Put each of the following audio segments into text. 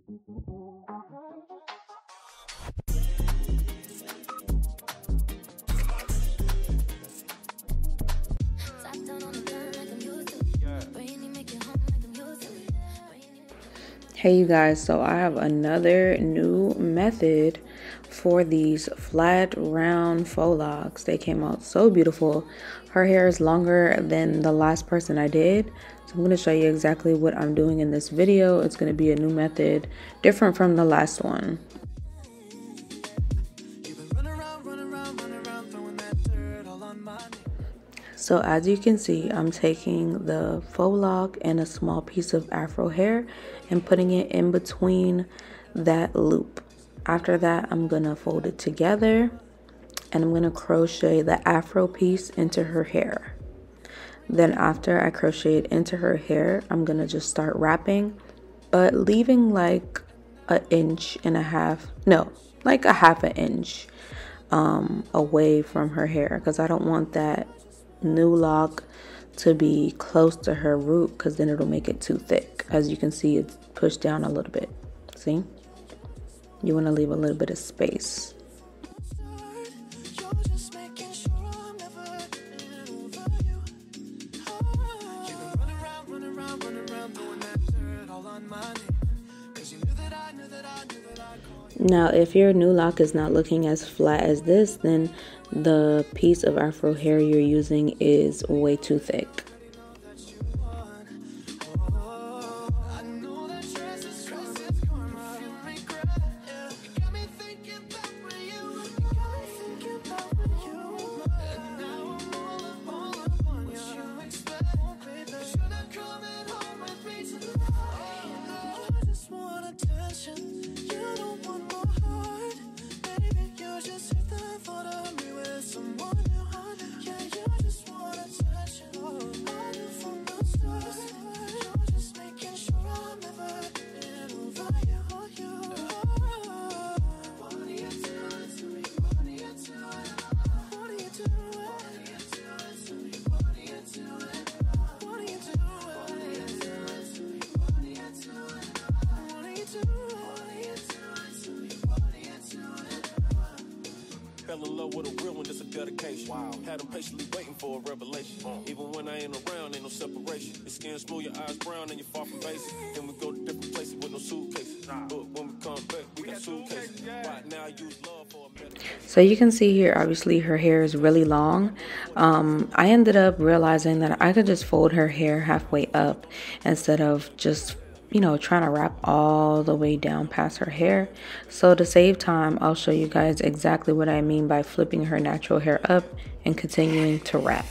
Hey you guys, so I have another new method for these flat round faux locks. They came out so beautiful. Her hair is longer than the last person I did, so I'm going to show you exactly what I'm doing in this video. It's going to be a new method, different from the last one. So as you can see, I'm taking the faux lock and a small piece of afro hair and putting it in between that loop. After that, I'm gonna fold it together and I'm gonna crochet the afro piece into her hair. Then after I crochet it into her hair, I'm gonna just start wrapping, but leaving like an inch and a half, no, like a half an inch away from her hair, because I don't want that new lock to be close to her root, because then it'll make it too thick. As you can see, it's pushed down a little bit. See, you want to leave a little bit of space. Now if your new lock is not looking as flat as this, then the piece of afro hair you're using is way too thick. Fell in love with a real one, that's a dedication. Wow. Had them patiently waiting for a revelation. Even when I ain't around, ain't no separation. Your skin smooth, your eyes brown, and you're far from basic. Then we go to different places with no suitcases. But when we come back, we got suitcases. Right now, I use love for a minute. So you can see here, obviously her hair is really long. I ended up realizing that I could just fold her hair halfway up instead of just, you know, trying to wrap all the way down past her hair. So to save time, I'll show you guys exactly what I mean by flipping her natural hair up and continuing to wrap.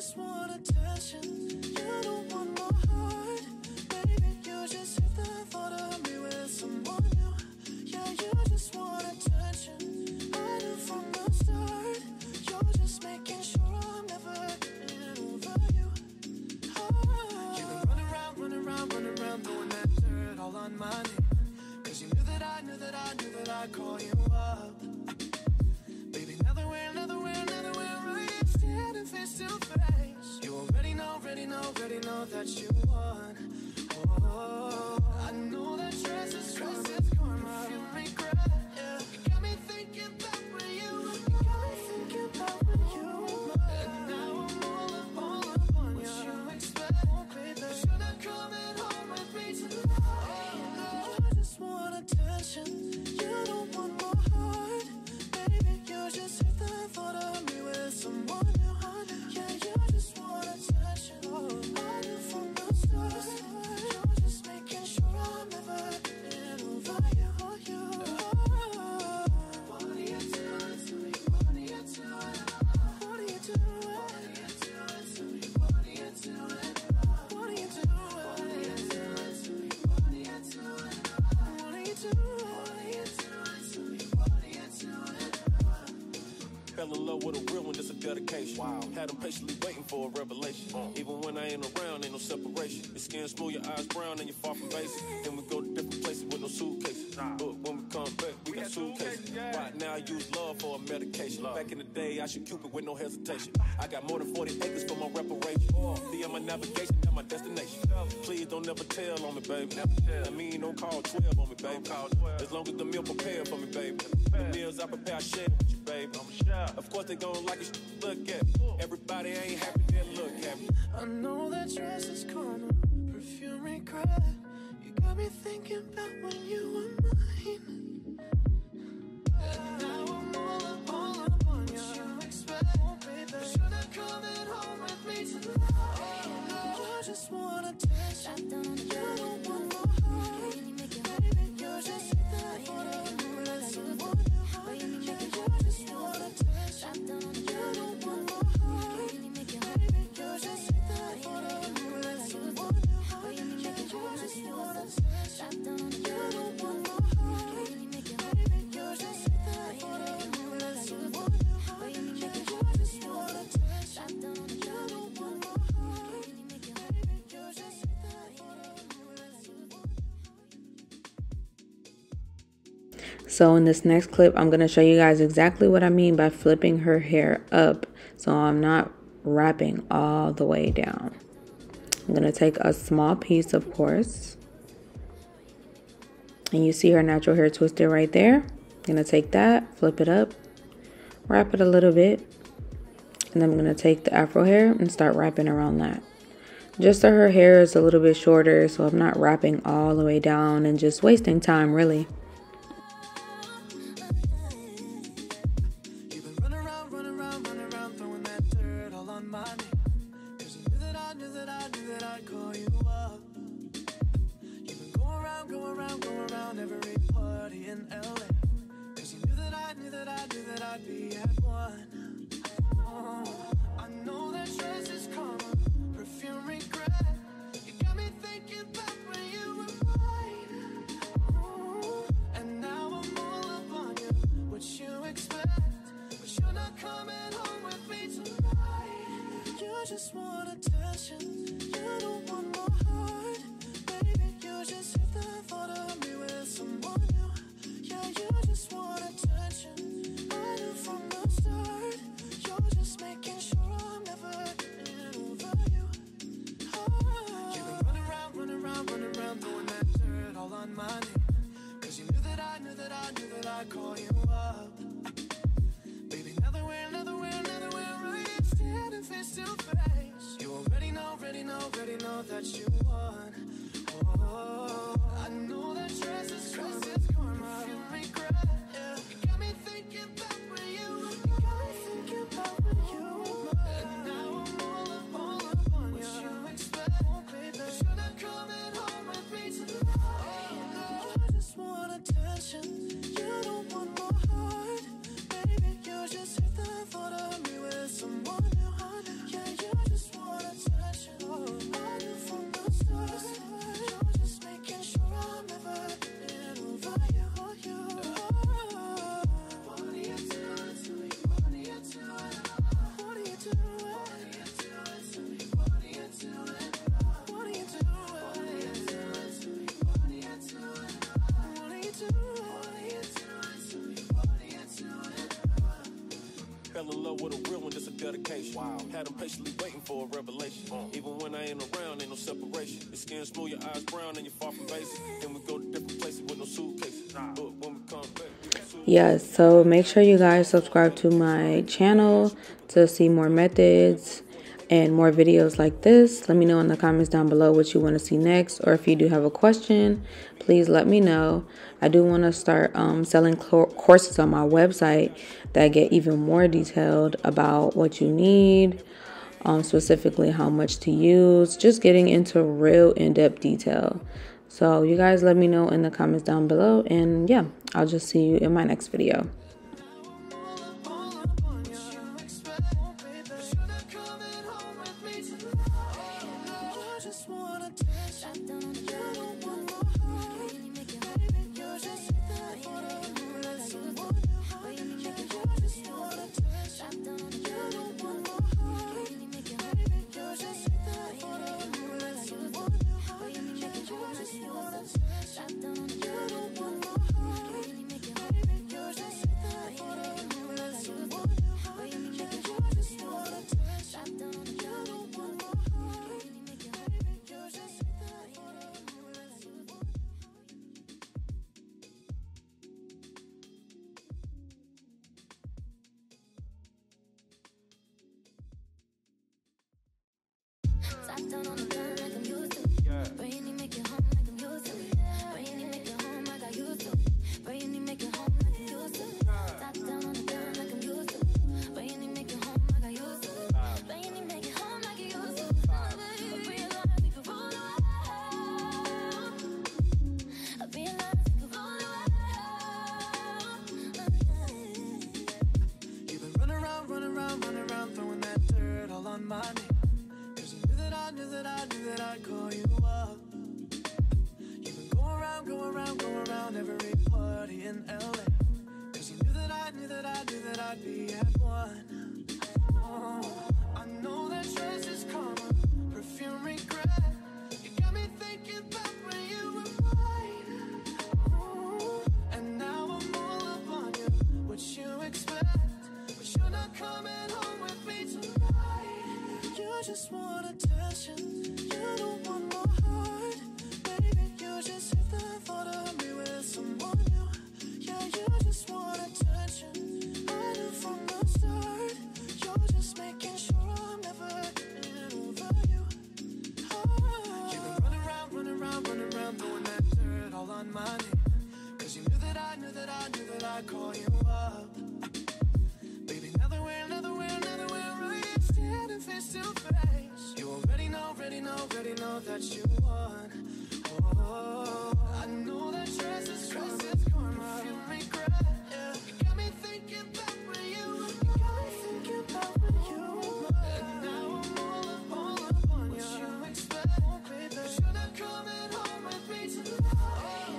just want attention. You don't want my heart, baby. You just hit the thought of me with someone new. Yeah, you just want attention. I knew from the start. You're just making sure I'm never getting over you. Oh. You've been running around, throwing that dirt all on my name. 'Cause you knew that I'd call you up. Baby, now that we're right, standing face to face. You already know that you won. Oh, I know that stress is karma. You regret, yeah. You got me thinking about when you and now I'm all up on you. What you expect, baby? You're not coming home with me tonight. You just want attention. You don't want my heart, baby. You just hit the thought of me with someone new. Yeah, you just want attention. I knew from the start. You're just making sure I'm never getting over you. What are you doing to me? What are you doing? What are you doing? What are you doing to me? What are you doing? What are you doing? What are you doing to me? What are you doing? What are you doing? What are you doing to me? What are you doing? Fell in love with a real one, it's a dedication. Wow. Had them patiently waiting for a revelation. Even when I ain't around, ain't no separation. Your skin smooth, your eyes brown, and you're far from basic. Then we go to different places with no suitcases. But when we come back, we got suitcases. Right now, I use love for a medication. Back in the day, I should Cupid with no hesitation. I got more than 40 acres for my reparation. See, I'm my navigation, not my destination. Please don't never tell on me, baby. I mean, don't call 12 on me, baby. As long as the meal prepared for me, baby. The meals I prepare, I share with you, baby. Of course they gon' like it, look at me. Everybody ain't happy, then look at me. I know that dress is karma, perfume regret. You got me thinking about when you were mine. And now I'm all up on you. What you expect, baby? You're not coming home with me tonight. You just want attention. You don't want my heart, baby. You just hit that thought of me with someone new. Yeah, you just want attention. You don't want my heart, baby. You just hit that thought of me with someone new. Yeah, you just want attention. You don't want my heart, baby. You just hit that thought of me with someone new. Yeah, you just want attention. You don't want my heart, baby. You just hit that thought of me with someone new. So in this next clip, I'm going to show you guys exactly what I mean by flipping her hair up. So I'm not wrapping all the way down. I'm going to take a small piece, of course. And you see her natural hair twisted right there. I'm going to take that, flip it up, wrap it a little bit. And then I'm going to take the afro hair and start wrapping around that. Just so her hair is a little bit shorter, so I'm not wrapping all the way down and just wasting time, really. Just want attention. You don't want my heart, baby. You just hit the thought of me with someone new. Yeah, you just want attention. I knew from the start. You're just making sure I'm never getting over you. Oh. You've been running around, throwing that dirt all on my name. 'Cause you knew that I'd call you up. Baby, now that we're right, standing face to face. You already know that you won. Oh, I know that stress is karma. You regret, yeah. You got me thinking about when you and now I'm all up on you. What you expect, baby? You're not coming home with me tonight. You just want attention. You don't want my heart, baby. You just hit the thought of me with someone new. Yeah, you just Fell in love with a real one, that's a dedication. Wow. Had them patiently waiting for a revelation. Even when I ain't around, ain't no separation. Your skin smooth, your eyes brown, and you're far from basic. Then we go to different places with no suitcases. But when we come back, yes, so make sure you guys subscribe to my channel to see more methods and more videos like this. Let me know in the comments down below what you want to see next, or if you do have a question, please let me know. I do want to start selling courses on my website that get even more detailed about what you need, specifically how much to use, just getting into real in-depth detail. So you guys let me know in the comments down below, and yeah, I'll just see you in my next video. Top down on the gun like I'm used to. Brainy make it home like I'm used to. Brainy make it home like I used to. Brainy make it home like I'm used to. Top down on the gun like I'm used to. Brainy make it home like I used to. Brainy make it home like I used to. I realize we could roll around. I realize we could roll around. You've been running around, throwing that dirt all on my name. I knew that I'd call you up. You've been going around every party in LA. Cause you knew that I'd be at one. Oh, I know that stress is karma, perfume regret. You got me thinking about when you were mine. Oh, and now I'm all up on you, what you expect. But you're not coming home with me tonight. You just want attention, you don't want my heart. Baby, you just hit the thought of me with someone new. Yeah, you just want attention, I knew from the start. You're just making sure I'm never getting over you. You've been running around, throwing that dirt all on my name. Cause you knew that I'd call you up. Baby, now that we're right, standing face to face. You already know that you won. Oh, I know that stress is karma. If you regret, yeah. You got me thinking about when you were and now I'm all up on you. What you expect, baby? You're not coming home with me tonight.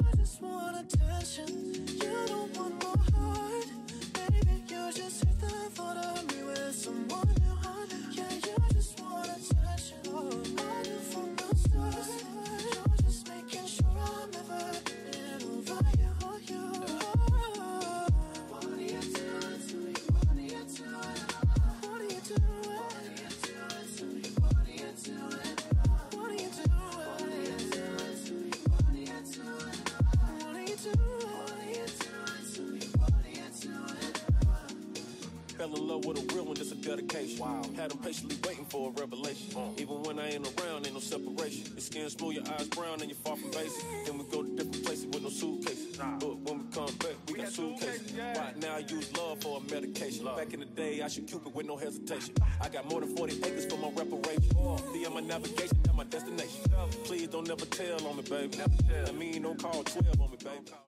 You just want attention, you don't want my heart. Baby, you just hit the thought of me with someone new. Yeah, you just want attention, I knew from the start. You're just making sure I'm never getting over you. What are you doing to me? What are you doing? What are you doing? What are you doing to me? What are you doing? What are you doing? What are you doing to me? What are you doing? What are you doing? What are you doing to me? What are you doing? Fell in love with a real one, that's a dedication. Wow. Had them patiently waiting for a revelation. Even when I ain't around, ain't no separation. Your skin smooth, your eyes brown, and you're far from basic. Then we go to different places with no suitcases. But when we come back, we got suitcases. Right now I use love for a medication. Back in the day, I should Cupid with no hesitation. I got more than 40 acres for my reparation. Be on my navigation, at my destination. Please don't never tell on me, baby. I mean, don't call 12 on me, baby.